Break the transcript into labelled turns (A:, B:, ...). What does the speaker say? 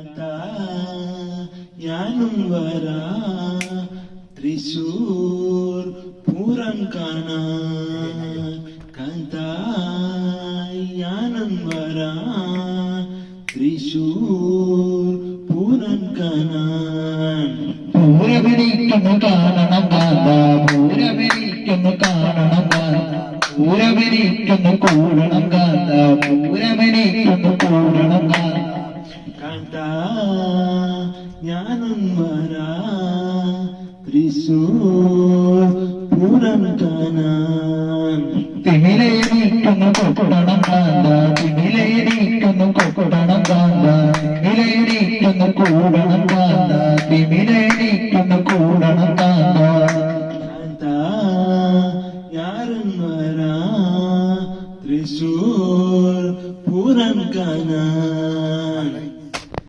A: കാന്താ ഞാനും വരാ തൃശൂർ പൂരം കാണാൻ കാന്താ ഞാനും വരാ തൃശൂർ പൂരം കാണാൻ
B: പൂരമെനിക്കൊന്നു കാണണം കാന്താ പൂരമെനിക്കൊന്നു കാണണം കാന്താ പൂരമെനിക്കൊന്നു കൂടണം കാന്താ പൂരമെനിക്കൊന്നു കൂടണം
A: കാന്താ ഞാനും വരാ തൃശൂർ പൂരം കാണാൻ
B: തിമിലയെനിക്കൊന്നു കൊക്കണം കാന്താ തിമിലയെനിക്കൊന്നു കൊക്കണം കാന്താ തിമിലയെനിക്കൊന്നു കൂടണം കാന്താ തിമിലയെനിക്കൊന്നു കൂടണം